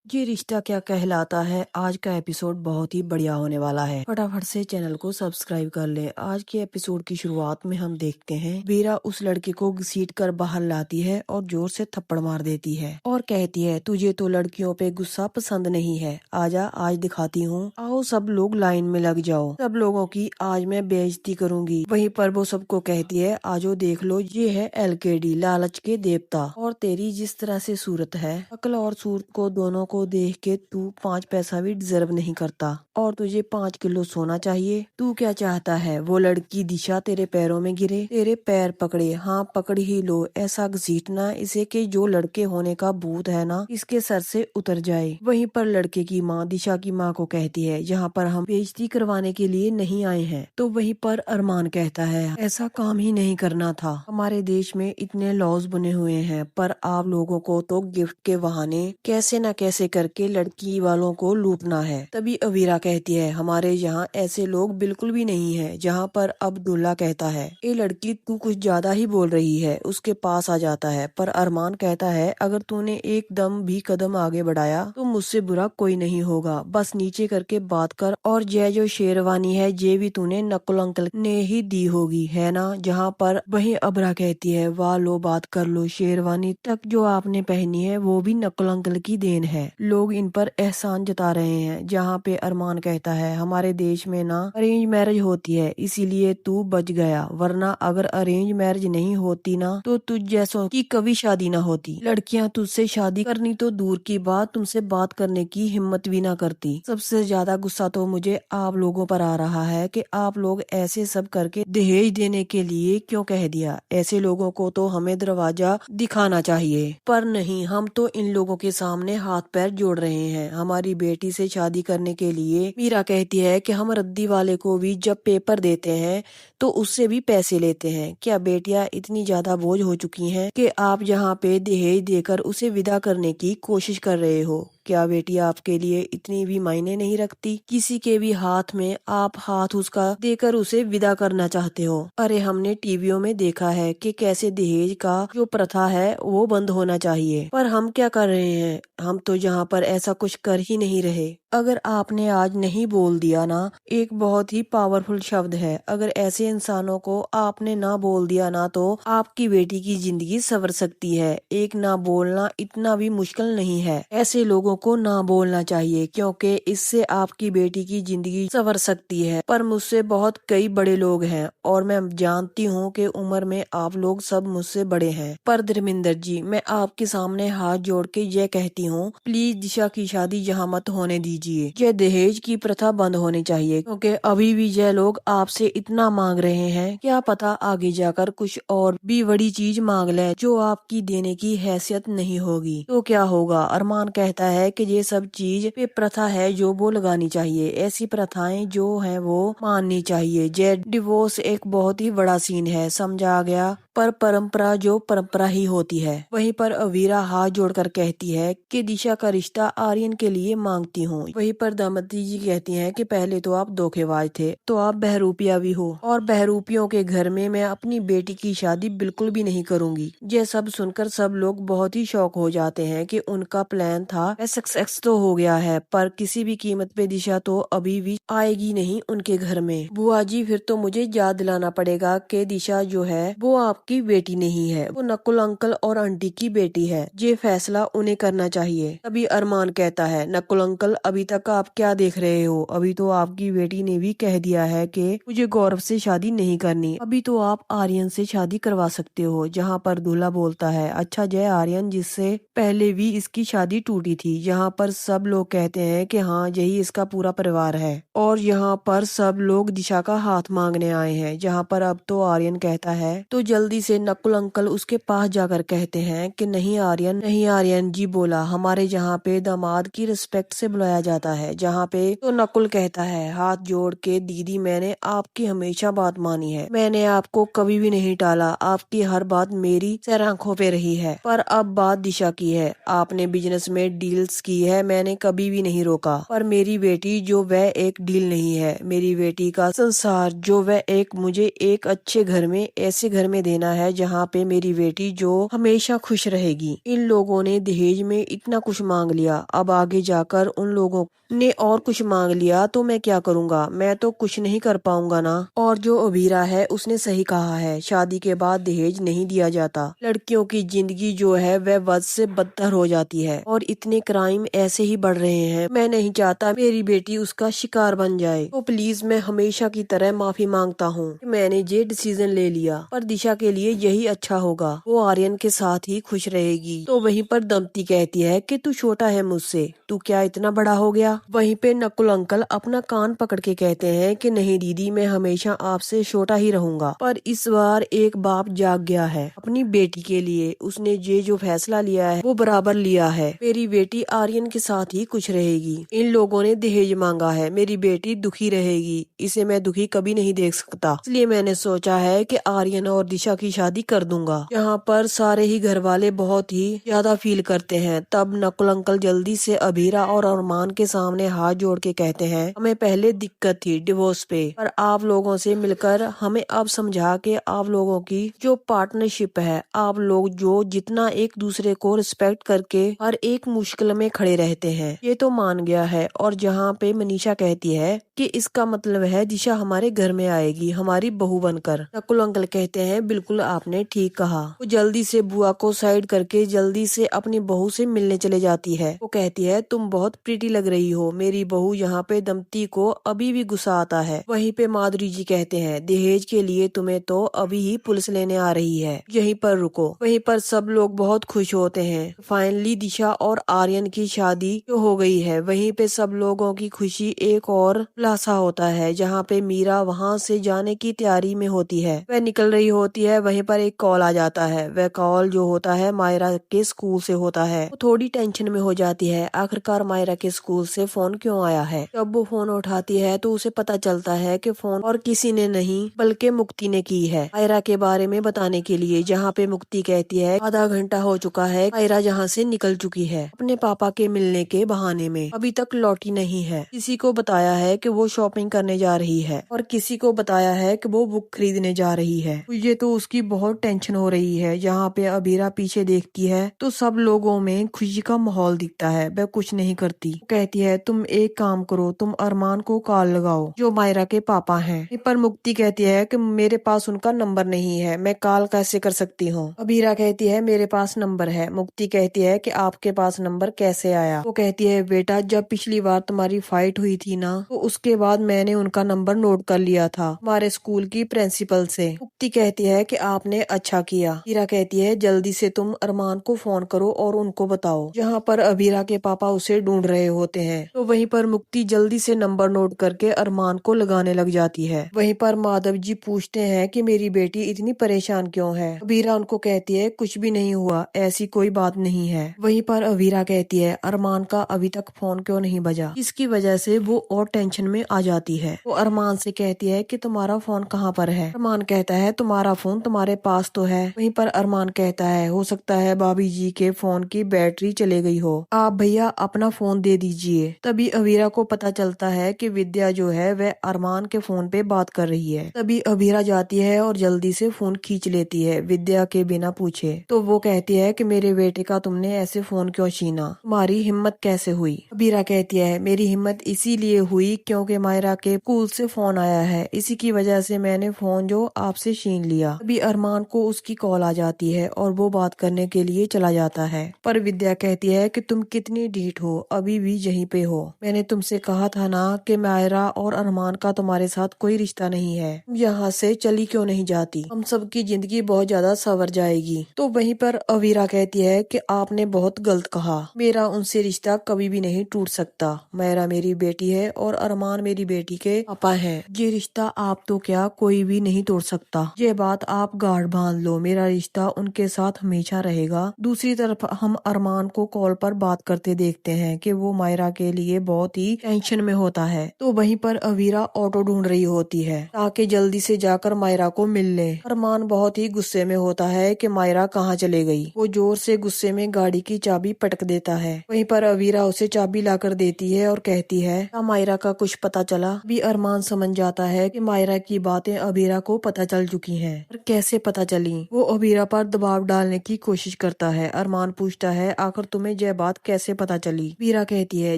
ये रिश्ता क्या कहलाता है। आज का एपिसोड बहुत ही बढ़िया होने वाला है। फटाफट से चैनल को सब्सक्राइब कर ले। आज के एपिसोड की शुरुआत में हम देखते हैं वीरा उस लड़के को घसीट कर बाहर लाती है और जोर से थप्पड़ मार देती है और कहती है, तुझे तो लड़कियों पे गुस्सा पसंद नहीं है, आजा आज दिखाती हूँ। आओ सब लोग लाइन में लग जाओ, सब लोगों की आज मैं बेइज्जती करूंगी। वहीं पर वो सबको कहती है, आजो देख लो, ये है LKD, लालच के देवता, और तेरी जिस तरह से सूरत है, अक्ल और सूरत को दोनों को देख के तू 5 पैसा भी डिजर्व नहीं करता और तुझे 5 किलो सोना चाहिए। तू क्या चाहता है? वो लड़की दिशा तेरे पैरों में गिरे, तेरे पैर पकड़े, हाँ पकड़ ही लो, ऐसा घसीटना इसे कि जो लड़के होने का भूत है ना, इसके सर से उतर जाए। वहीं पर लड़के की माँ दिशा की माँ को कहती है, यहाँ पर हम बेइज्जती करवाने के लिए नहीं आए हैं। तो वहीं पर अरमान कहता है, ऐसा काम ही नहीं करना था। हमारे देश में इतने लॉज बने हुए हैं, पर आप लोगों को तो गिफ्ट के बहाने कैसे न कैसे करके लड़की वालों को लूटना है। तभी अवीरा कहती है, हमारे यहाँ ऐसे लोग बिल्कुल भी नहीं है। जहाँ पर अब्दुल्ला कहता है, ये लड़की तू कुछ ज्यादा ही बोल रही है, उसके पास आ जाता है। पर अरमान कहता है, अगर तूने एकदम भी कदम आगे बढ़ाया तो मुझसे बुरा कोई नहीं होगा, बस नीचे करके बात कर। और ये जो शेरवानी है ये भी तूने नकुल अंकल ने ही दी होगी, है ना? जहाँ पर वही अबरा कहती है, वाह लो बात कर लो, शेरवानी तक जो आपने पहनी है वो भी नकुल अंकल की देन है, लोग इन पर एहसान जता रहे हैं। जहाँ पे अरमान कहता है, हमारे देश में ना अरेंज मैरिज होती है, इसीलिए तू बच गया, वरना अगर अरेंज मैरिज नहीं होती ना तो तुझ जैसों की कभी शादी ना होती। लड़कियां तुझसे शादी करनी तो दूर की बात, तुमसे बात करने की हिम्मत भी ना करती। सबसे ज्यादा गुस्सा तो मुझे आप लोगों पर आ रहा है कि आप लोग ऐसे सब करके दहेज देने के लिए क्यों कह दिया। ऐसे लोगों को तो हमें दरवाजा दिखाना चाहिए, पर नहीं, हम तो इन लोगों के सामने हाथ पैर जोड़ रहे हैं। हमारी बेटी से शादी करने के लिए मीरा कहती है कि हम रद्दी वाले को भी जब पेपर देते हैं तो उससे भी पैसे लेते हैं। क्या बेटियां इतनी ज्यादा बोझ हो चुकी हैं कि आप यहाँ पे दहेज देकर उसे विदा करने की कोशिश कर रहे हो? क्या बेटी आपके लिए इतनी भी मायने नहीं रखती? किसी के भी हाथ में आप हाथ उसका देकर उसे विदा करना चाहते हो? अरे हमने टीवियों में देखा है कि कैसे दहेज का जो प्रथा है वो बंद होना चाहिए, पर हम क्या कर रहे हैं? हम तो यहाँ पर ऐसा कुछ कर ही नहीं रहे। अगर आपने आज नहीं बोल दिया ना, एक बहुत ही पावरफुल शब्द है, अगर ऐसे इंसानों को आपने ना बोल दिया ना तो आपकी बेटी की जिंदगी संवर सकती है। एक ना बोलना इतना भी मुश्किल नहीं है, ऐसे लोगों को ना बोलना चाहिए, क्योंकि इससे आपकी बेटी की जिंदगी संवर सकती है। पर मुझसे बहुत कई बड़े लोग हैं और मैं जानती हूँ कि उम्र में आप लोग सब मुझसे बड़े हैं, पर धर्मेंद्र जी, मैं आपके सामने हाथ जोड़ के यह कहती हूँ, प्लीज दिशा की शादी यहाँ मत होने दीजिए। यह दहेज की प्रथा बंद होनी चाहिए, क्योंकि अभी भी यह लोग आपसे इतना मांग रहे हैं, क्या पता आगे जाकर कुछ और भी बड़ी चीज मांग ले जो आपकी देने की हैसियत नहीं होगी तो क्या होगा? अरमान कहता है कि ये सब चीज पे प्रथा है जो वो लगानी चाहिए, ऐसी प्रथाएं जो है वो माननी चाहिए। ये डिवोर्स एक बहुत ही बड़ा सीन है, समझा गया, पर परंपरा जो परंपरा ही होती है। वहीं पर अवीरा हाथ जोड़कर कहती है कि दिशा का रिश्ता आर्यन के लिए मांगती हूँ। वहीं पर दामती जी कहती हैं कि पहले तो आप धोखेबाज थे, तो आप बहरूपिया भी हो, और बहरूपियों के घर में मैं अपनी बेटी की शादी बिल्कुल भी नहीं करूंगी। यह सब सुनकर सब लोग बहुत ही शौक हो जाते हैं कि उनका प्लान था सक्सेस तो हो गया है, पर किसी भी कीमत पे दिशा तो अभी भी आएगी नहीं उनके घर में। बुआ जी, फिर तो मुझे याद दिलाना पड़ेगा कि दिशा जो है वो आपकी बेटी नहीं है, वो नकुल अंकल और आंटी की बेटी है। ये फैसला उन्हें करना चाहिए। तभी अरमान कहता है, नकुल अंकल अभी तक आप क्या देख रहे हो? अभी तो आपकी बेटी ने भी कह दिया है कि मुझे गौरव से शादी नहीं करनी, अभी तो आप आर्यन से शादी करवा सकते हो। जहाँ पर दूल्हा बोलता है, अच्छा जय आर्यन जिससे पहले भी इसकी शादी टूटी थी। यहाँ पर सब लोग कहते हैं कि हाँ यही इसका पूरा परिवार है, और यहाँ पर सब लोग दिशा का हाथ मांगने आए हैं। जहाँ पर अब तो आर्यन कहता है, तो जल्दी से नकुल अंकल उसके पास जाकर कहते हैं कि नहीं आर्यन, नहीं आर्यन जी बोला, हमारे यहाँ पे दामाद की रिस्पेक्ट से बुलाया जाता है। जहाँ पे तो नकुल कहता है हाथ जोड़ के, दीदी मैंने आपकी हमेशा बात मानी है, मैंने आपको कभी भी नहीं टाला, आपकी हर बात मेरी सर आंखों पे रही है, पर अब बात दिशा की है। आपने बिजनेस में डील्स की है, मैंने कभी भी नहीं रोका, पर मेरी बेटी जो वह एक डील नहीं है, मेरी बेटी का संसार जो वह एक मुझे एक अच्छे घर में, ऐसे घर में देना महीना है जहाँ पे मेरी बेटी जो हमेशा खुश रहेगी। इन लोगों ने दहेज में इतना कुछ मांग लिया, अब आगे जाकर उन लोगों ने और कुछ मांग लिया तो मैं क्या करूँगा? मैं तो कुछ नहीं कर पाऊंगा ना। और जो अबीरा है उसने सही कहा है, शादी के बाद दहेज नहीं दिया जाता। लड़कियों की जिंदगी जो है वह बद से बदतर हो जाती है और इतने क्राइम ऐसे ही बढ़ रहे हैं। मैं नहीं चाहता मेरी बेटी उसका शिकार बन जाए। तो प्लीज मैं हमेशा की तरह माफी मांगता हूँ कि मैंने ये डिसीजन ले लिया, पर दिशा के लिए यही अच्छा होगा। वो आर्यन के साथ ही खुश रहेगी। तो वहीं पर दंपति कहती है कि तू छोटा है मुझसे, तू क्या इतना बड़ा हो गया? वहीं पे नकुल अंकल अपना कान पकड़ के कहते हैं कि नहीं दीदी, मैं हमेशा आपसे छोटा ही रहूंगा। पर इस बार एक बाप जाग गया है अपनी बेटी के लिए। उसने ये जो फैसला लिया है वो बराबर लिया है। मेरी बेटी आर्यन के साथ ही खुश रहेगी। इन लोगों ने दहेज मांगा है, मेरी बेटी दुखी रहेगी, इसे मैं दुखी कभी नहीं देख सकता। इसलिए मैंने सोचा है कि आर्यन और दिशा की शादी कर दूंगा। यहाँ पर सारे ही घर वाले बहुत ही ज्यादा फील करते हैं। तब नकुल अंकल जल्दी से अबीरा और अरमान के सामने हाथ जोड़ के कहते हैं, हमें पहले दिक्कत थी डिवोर्स पे, पर आप लोगों से मिलकर हमें अब समझा के आप लोगों की जो पार्टनरशिप है, आप लोग जो जितना एक दूसरे को रिस्पेक्ट करके हर एक मुश्किल में खड़े रहते हैं, ये तो मान गया है। और जहाँ पे मनीषा कहती है कि इसका मतलब है दिशा हमारे घर में आएगी हमारी बहू बनकर। नकुल अंकल कहते हैं बिल्कुल आपने ठीक कहा। वो जल्दी से बुआ को साइड करके जल्दी से अपनी बहू से मिलने चले जाती है। वो कहती है तुम बहुत प्रीटी लग रही हो मेरी बहू। यहाँ पे दंपति को अभी भी गुस्सा आता है। वहीं पे माधुरी जी कहते हैं दहेज के लिए तुम्हें तो अभी ही पुलिस लेने आ रही है, यहीं पर रुको। वहीं पर सब लोग बहुत खुश होते हैं। फाइनली दिशा और आर्यन की शादी जो हो गई है। वहीं पे सब लोगों की खुशी एक और खुलासा होता है, जहाँ पे मीरा वहाँ से जाने की तैयारी में होती है। वह निकल रही होती है, वहीं पर एक कॉल आ जाता है। वह कॉल जो होता है मायरा के स्कूल से होता है। वो थोड़ी टेंशन में हो जाती है, आखिरकार मायरा के स्कूल से फोन क्यों आया है। जब वो फोन उठाती है तो उसे पता चलता है कि फोन और किसी ने नहीं बल्कि मुक्ति ने की है, मायरा के बारे में बताने के लिए। जहाँ पे मुक्ति कहती है आधा घंटा हो चुका है, मायरा जहाँ से निकल चुकी है अपने पापा के मिलने के बहाने में, अभी तक लौटी नहीं है। किसी को बताया है कि वो शॉपिंग करने जा रही है और किसी को बताया है कि वो बुक खरीदने जा रही है। ये तो उसकी बहुत टेंशन हो रही है। जहाँ पे अबीरा पीछे देखती है तो सब लोगों में खुशी का माहौल दिखता है, वह कुछ नहीं करती। कहती है तुम एक काम करो, तुम अरमान को कॉल लगाओ जो मायरा के पापा हैं। पर मुक्ति कहती है कि मेरे पास उनका नंबर नहीं है, मैं कॉल कैसे कर सकती हूँ। अबीरा कहती है मेरे पास नंबर है। मुक्ति कहती है कि आपके पास नंबर कैसे आया। वो कहती है बेटा जब पिछली बार तुम्हारी फाइट हुई थी ना, तो उसके बाद मैंने उनका नंबर नोट कर लिया था हमारे स्कूल की प्रिंसिपल से। मुक्ति कहती है कि आपने अच्छा किया। हीरा कहती है जल्दी से तुम अरमान को फोन करो और उनको बताओ। जहाँ पर अबीरा के पापा उसे ढूंढ रहे होते हैं, तो वहीं पर मुक्ति जल्दी से नंबर नोट करके अरमान को लगाने लग जाती है। वहीं पर माधव जी पूछते हैं कि मेरी बेटी इतनी परेशान क्यों है। अबीरा उनको कहती है कुछ भी नहीं हुआ, ऐसी कोई बात नहीं है। वहीं पर अबीरा कहती है अरमान का अभी तक फोन क्यों नहीं बजा। इसकी वजह से वो और टेंशन में आ जाती है। वो अरमान से कहती है कि तुम्हारा फोन कहाँ पर है। अरमान कहता है तुम्हारा फोन तुम्हारे पास तो है। वहीं पर अरमान कहता है हो सकता है भाभी जी के फोन की बैटरी चले गई हो, आप भैया अपना फोन दे दीजिए। तभी अबीरा को पता चलता है कि विद्या जो है वह अरमान के फोन पे बात कर रही है। तभी अबीरा जाती है और जल्दी से फोन खींच लेती है विद्या के बिना पूछे। तो वो कहती है कि मेरे बेटे का तुमने ऐसे फोन क्यों छीना, तुम्हारी हिम्मत कैसे हुई। अबीरा कहती है मेरी हिम्मत इसीलिए हुई क्योंकि मायरा के स्कूल से फोन आया है, इसी की वजह से मैंने फोन जो आपसे छीन लिया। अभी अरमान को उसकी कॉल आ जाती है और वो बात करने के लिए चला जाता है। पर विद्या कहती है कि तुम कितनी ढीठ हो, अभी भी यहीं पे हो। मैंने तुमसे कहा था ना कि मायरा और अरमान का तुम्हारे साथ कोई रिश्ता नहीं है, यहाँ से चली क्यों नहीं जाती, हम सबकी जिंदगी बहुत ज्यादा संवर जाएगी। तो वहीं पर अवीरा कहती है कि आपने बहुत गलत कहा, मेरा उनसे रिश्ता कभी भी नहीं टूट सकता। मायरा मेरी बेटी है और अरमान मेरी बेटी के पापा हैं। ये रिश्ता आप तो क्या कोई भी नहीं तोड़ सकता। ये बात आप गाढ़ बांध लो, मेरा रिश्ता उनके साथ हमेशा रहेगा। दूसरी तरफ हम अरमान को कॉल पर बात करते देखते हैं कि वो मायरा के लिए बहुत ही टेंशन में होता है। तो वहीं पर अवीरा ऑटो ढूंढ रही होती है ताकि जल्दी से जाकर मायरा को मिल ले। अरमान बहुत ही गुस्से में होता है कि मायरा कहाँ चले गई। वो जोर से गुस्से में गाड़ी की चाबी पटक देता है। वहीं पर अवीरा उसे चाबी लाकर देती है और कहती है क्या मायरा का कुछ पता चला। भी अरमान समझ जाता है कि मायरा की बातें अवीरा को पता चल चुकी हैं। कैसे पता चली। वो अबीरा पर दबाव डालने की कोशिश करता है। अरमान पूछता है आखिर तुम्हें यह बात कैसे पता चली। वीरा कहती है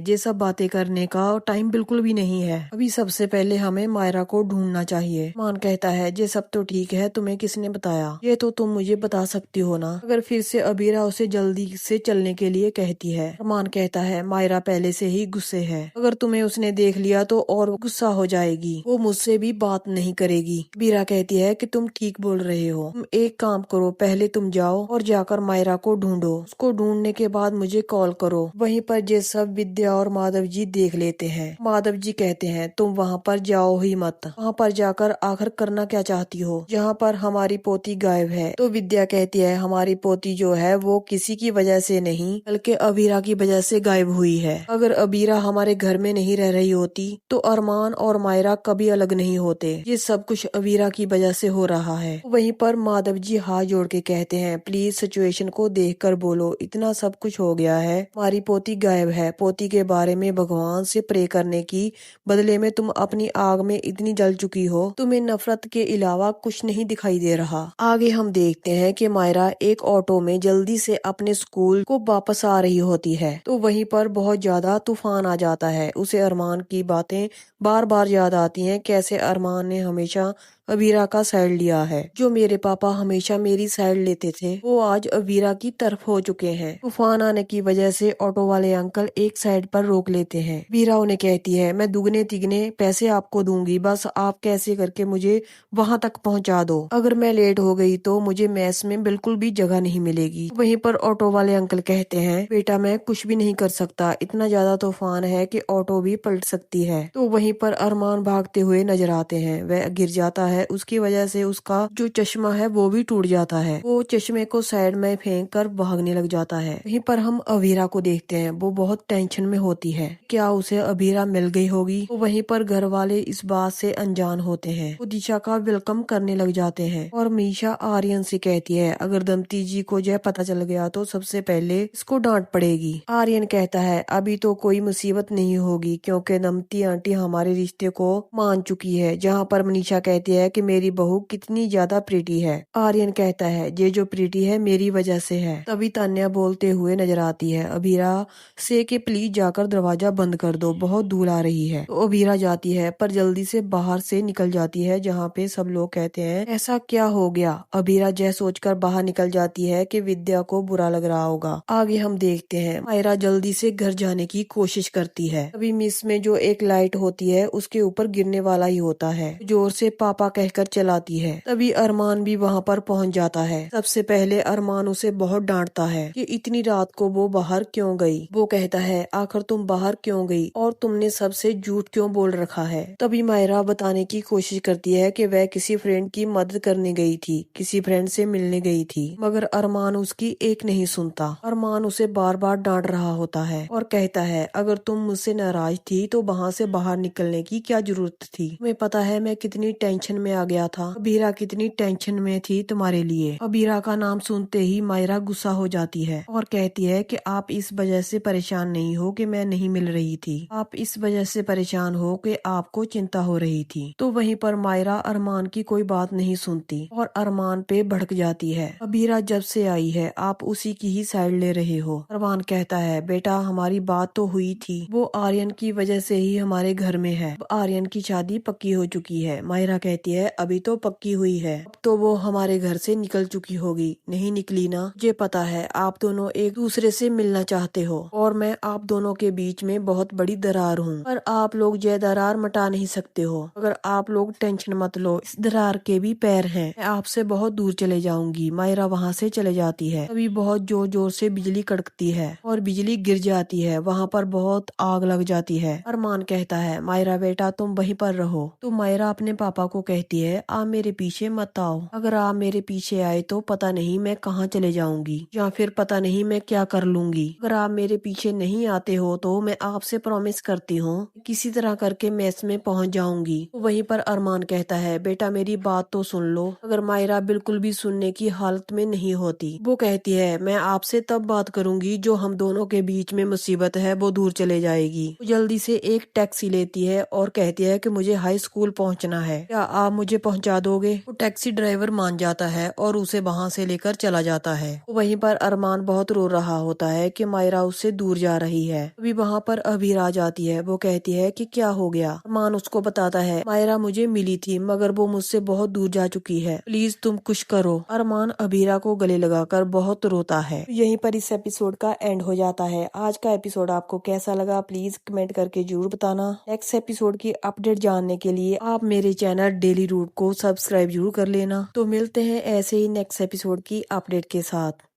ये सब बातें करने का टाइम बिल्कुल भी नहीं है, अभी सबसे पहले हमें मायरा को ढूंढना चाहिए। अरमान कहता है ये सब तो ठीक है, तुम्हें किसने बताया? ये तो तुम मुझे बता सकती हो ना। अगर फिर से अबीरा उसे जल्दी से चलने के लिए कहती है। अरमान कहता है मायरा पहले से ही गुस्से है, अगर तुम्हें उसने देख लिया तो और गुस्सा हो जाएगी, वो मुझसे भी बात नहीं करेगी। वीरा कहती है कि तुम ठीक बोल रहे हो, तुम एक काम करो, पहले तुम जाओ और जाकर मायरा को ढूंढो, उसको ढूंढने के बाद मुझे कॉल करो। वहीं पर ये सब विद्या और माधव जी देख लेते हैं। माधव जी कहते हैं तुम वहाँ पर जाओ ही मत, वहाँ पर जाकर आखिर करना क्या चाहती हो, जहाँ पर हमारी पोती गायब है। तो विद्या कहती है हमारी पोती जो है वो किसी की वजह से नहीं बल्कि अबीरा की वजह से गायब हुई है। अगर अबीरा हमारे घर में नहीं रह रही होती तो अरमान और मायरा कभी अलग नहीं होते। ये सब कुछ अबीरा की वजह से हो रहा है। वहीं पर माधव जी हाथ जोड़ के कहते हैं प्लीज सिचुएशन को देखकर बोलो, इतना सब कुछ हो गया है, हमारी पोती गायब है, पोती के बारे में भगवान से प्रे करने की बदले में तुम अपनी आग में इतनी जल चुकी हो, तुम्हें नफरत के अलावा कुछ नहीं दिखाई दे रहा। आगे हम देखते हैं कि मायरा एक ऑटो में जल्दी से अपने स्कूल को वापस आ रही होती है। तो वहीं पर बहुत ज्यादा तूफान आ जाता है। उसे अरमान की बातें बार बार याद आती हैं, कैसे अरमान ने हमेशा अबीरा का साइड लिया है। जो मेरे पापा हमेशा मेरी साइड लेते थे वो आज अबीरा की तरफ हो चुके हैं। तूफान आने की वजह से ऑटो वाले अंकल एक साइड पर रोक लेते हैं। वीरा उन्हें कहती है मैं दुगने तिगने पैसे आपको दूंगी, बस आप कैसे करके मुझे वहां तक पहुंचा दो, अगर मैं लेट हो गई तो मुझे मैस में बिल्कुल भी जगह नहीं मिलेगी। वहीं पर ऑटो वाले अंकल कहते हैं बेटा मैं कुछ भी नहीं कर सकता, इतना ज्यादा तूफान है कि ऑटो भी पलट सकती है। तो वहीं पर अरमान भागते हुए नजर आते हैं, वह गिर जाता है, उसकी वजह से उसका जो चश्मा है वो भी टूट जाता है। वो चश्मे को साइड में फेंक कर भागने लग जाता है। वहीं पर हम अबीरा को देखते हैं, वो बहुत टेंशन में होती है, क्या उसे अबीरा मिल गई होगी। तो वहीं पर घर वाले इस बात से अनजान होते हैं, वो दिशा का वेलकम करने लग जाते हैं। और मीशा आर्यन से कहती है अगर दमती जी को यह पता चल गया तो सबसे पहले इसको डांट पड़ेगी। आर्यन कहता है अभी तो कोई मुसीबत नहीं होगी क्योंकि दमती आंटी हमारे रिश्ते को मान चुकी है। जहाँ पर मनीषा कहती है कि मेरी बहू कितनी ज्यादा प्रीटी है। आर्यन कहता है ये जो प्रीटी है मेरी वजह से है। तभी तान्या बोलते हुए नजर आती है अबीरा से कि प्लीज जाकर दरवाजा बंद कर दो, बहुत धूल आ रही है। तो अबीरा जाती है पर जल्दी से बाहर से निकल जाती है, जहाँ पे सब लोग कहते हैं ऐसा क्या हो गया। अबीरा यह सोचकर बाहर निकल जाती है कि विद्या को बुरा लग रहा होगा। आगे हम देखते हैं मायरा जल्दी से घर जाने की कोशिश करती है। अभी मिस में जो एक लाइट होती है उसके ऊपर गिरने वाला ही होता है, जोर से पापा कहकर चलाती है। तभी अरमान भी वहाँ पर पहुँच जाता है। सबसे पहले अरमान उसे बहुत डांटता है कि इतनी रात को वो बाहर क्यों गई। वो कहता है आखिर तुम बाहर क्यों गई और तुमने सबसे झूठ क्यों बोल रखा है। तभी मायरा बताने की कोशिश करती है कि वह किसी फ्रेंड की मदद करने गई थी, किसी फ्रेंड से मिलने गई थी, मगर अरमान उसकी एक नहीं सुनता। अरमान उसे बार बार डांट रहा होता है और कहता है अगर तुम मुझसे नाराज थी तो वहाँ से बाहर निकलने की क्या जरूरत थी। तुम्हें पता है मैं कितनी टेंशन में आ गया था, अबीरा कितनी टेंशन में थी तुम्हारे लिए। अबीरा का नाम सुनते ही मायरा गुस्सा हो जाती है और कहती है कि आप इस वजह से परेशान नहीं हो कि मैं नहीं मिल रही थी, आप इस वजह से परेशान हो कि आपको चिंता हो रही थी। तो वहीं पर मायरा अरमान की कोई बात नहीं सुनती और अरमान पे भड़क जाती है। अबीरा जब से आई है आप उसी की ही साइड ले रहे हो। अरमान कहता है बेटा हमारी बात तो हुई थी, वो आर्यन की वजह से ही हमारे घर में है, आर्यन की शादी पक्की हो चुकी है। मायरा कहती है अभी तो पक्की हुई है, अब तो वो हमारे घर से निकल चुकी होगी। नहीं निकली ना, मुझे पता है आप दोनों एक दूसरे से मिलना चाहते हो और मैं आप दोनों के बीच में बहुत बड़ी दरार हूँ, पर आप लोग ये दरार मिटा नहीं सकते हो। अगर आप लोग टेंशन मत लो, इस दरार के भी पैर हैं, मैं आपसे बहुत दूर चले जाऊंगी। मायरा वहाँ से चले जाती है। तभी बहुत जोर जोर से बिजली कड़कती है और बिजली गिर जाती है, वहाँ पर बहुत आग लग जाती है। अरमान कहता है मायरा बेटा तुम वहीं पर रहो। तो मायरा अपने पापा को कहती है आप मेरे पीछे मत आओ, अगर आप मेरे पीछे आए तो पता नहीं मैं कहाँ चले जाऊंगी या फिर पता नहीं मैं क्या कर लूंगी। अगर आप मेरे पीछे नहीं आते हो तो मैं आपसे प्रॉमिस करती हूँ किसी तरह करके मैस में पहुँच जाऊंगी। तो वहीं पर अरमान कहता है बेटा मेरी बात तो सुन लो। अगर मायरा बिल्कुल भी सुनने की हालत में नहीं होती, वो कहती है मैं आपसे तब बात करूंगी जो हम दोनों के बीच में मुसीबत है वो दूर चले जाएगी। वो जल्दी से एक टैक्सी लेती है और कहती है कि मुझे हाई स्कूल पहुंचना है, क्या आप मुझे पहुंचा दोगे? वो टैक्सी ड्राइवर मान जाता है और उसे वहाँ से लेकर चला जाता है। वहीं पर अरमान बहुत रो रहा होता है कि मायरा उससे दूर जा रही है। अभी वहाँ पर अबीर आ जाती है। वो कहती है कि क्या हो गया? अरमान उसको बताता है, मायरा मुझे मिली थी मगर वो मुझसे बहुत दूर जा चुकी है, प्लीज तुम कुछ करो। अरमान अबीरा को गले लगाकर बहुत रोता है। यहीं पर इस एपिसोड का एंड हो जाता है। आज का एपिसोड आपको कैसा लगा प्लीज कमेंट करके जरूर बताना। नेक्स्ट एपिसोड की अपडेट जानने के लिए आप मेरे चैनल डेली रूट को सब्सक्राइब जरूर कर लेना। तो मिलते हैं ऐसे ही नेक्स्ट एपिसोड की अपडेट के साथ।